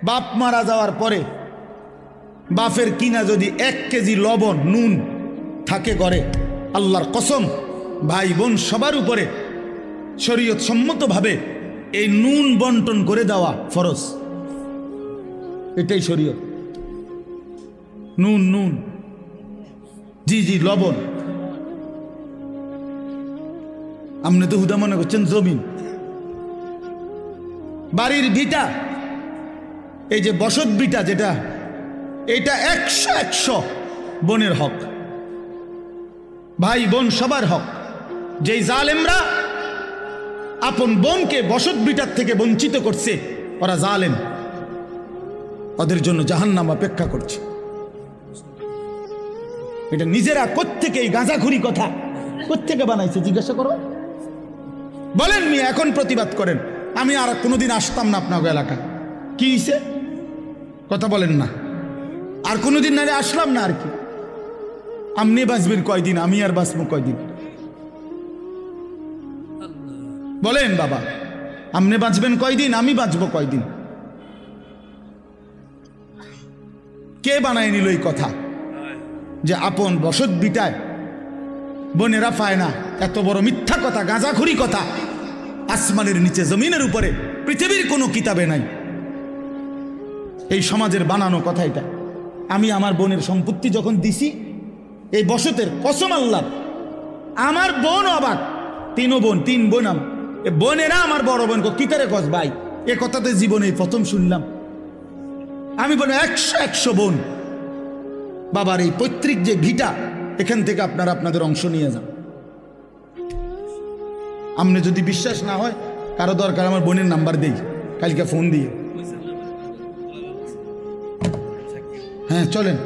বাপ মারা যাওয়ার পরে বাপের কিনা যদি 1 কেজি লবণ নুন থাকে ঘরে, আল্লাহর কসম ভাই বোন সবার উপরে শরীয়ত সম্মতভাবে এই নুন বন্টন করে দেওয়া ফরজ। এটাই শরীয়ত। নুন নুন জি জি লবণ। আপনি তো হুদা মনে করছেন জমিন, বাড়ির ভিটা, এই যে বসত ভিটা যেটা, এটা 100 বোনের হক, ভাই বোন সবার হক। যেই জালেমরা আপন বোনকে বসত ভিটার থেকে বঞ্চিত করছে, ওরা জালেম, ওদের জন্য জাহান্নাম অপেক্ষা করছে। এটা নিজেরা কোত্থেকে এই গাঁজাখুরি কথা কোত্থেকে বানাইছে জিজ্ঞাসা করো। বলেন মিয়া, এখন প্রতিবাদ করেন। আমি আর কোনোদিন আসতাম না আপনার এলাকা। কি হইছে কথা বলেন না। আর কোনোদিন নারে আসলাম না। আর কি আপনি বাঁচবেন কয়দিন, আমি আর বাঁচবো কয়দিন? বলেন বাবা, আপনি বাঁচবেন কয়দিন, আমি বাঁচবো কয়দিন? কে বানায় নিল এই কথা যে আপন বসত বিটায় বোনেরা পায় না? এত বড় মিথ্যা কথা, গাঁজাখুরি কথা আসমানের নিচে জমিনের উপরে পৃথিবীর কোনো কিতাবে নাই। এই সমাজের বানানো কথা এটা। আমি আমার বোনের সম্পত্তি যখন দিছি, এই বসতের কসম আল্লাহ, আমার বোন অবাক। 3 বোন, 3 বোন। বোনেরা আমার বড় বোন কিতারে কস ভাই, এ কথাতে জীবনে প্রথম শুনলাম। আমি বলি 100 বোন। বাবার এই পৈতৃক যে ভিটা, এখান থেকে আপনারা আপনাদের অংশ নিয়ে যান। আপনি যদি বিশ্বাস না হয়, কারো দরকার আমার বোনের নাম্বার দেই, কালকে ফোন দিয়ে। হ্যাঁ চলেন।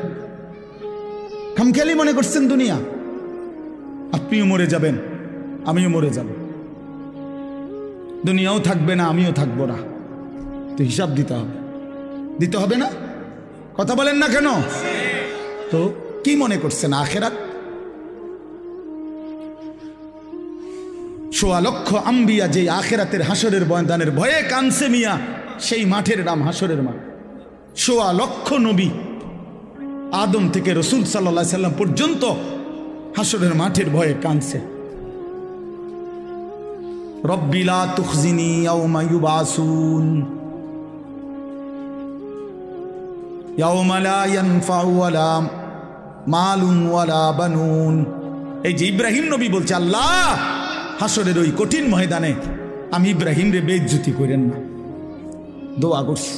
খামখেয়ালি মনে করছেন দুনিয়া? আপনিও মরে যাবেন, আমিও মরে যাব। দুনিয়াও থাকবে না, আমিও থাকবো না। তো হিসাব দিতে হবে, দিতে হবে না? কথা বলেন না কেন? তো কি মনে করছেন আখেরাত? 1.25 লক্ষ আম্বিয়া যে আখেরাতের হাসরের ময়দানের ভয়ে কানছে মিয়া, সেই মাঠের নাম হাসরের মাঠ। 1.25 লক্ষ নবী, আদম থেকে রসুল সাল্লাল্লাহু আলাইহি সাল্লাম পর্যন্ত হাসরের মাঠের ভয়ে কানছে। রব্বি লা তুখজিনি ইয়াওমা ইউবাসুন ইয়াওমা লা ইয়ানফাউ ওয়ালা মালুন ওয়ালা বানুন। এই যে ইব্রাহিম নবী বলছে, আল্লাহ হাসরের ওই কঠিন ময়দানে আমি ইব্রাহিম রে বেইজ্জতি করেন না, দোয়া করছি।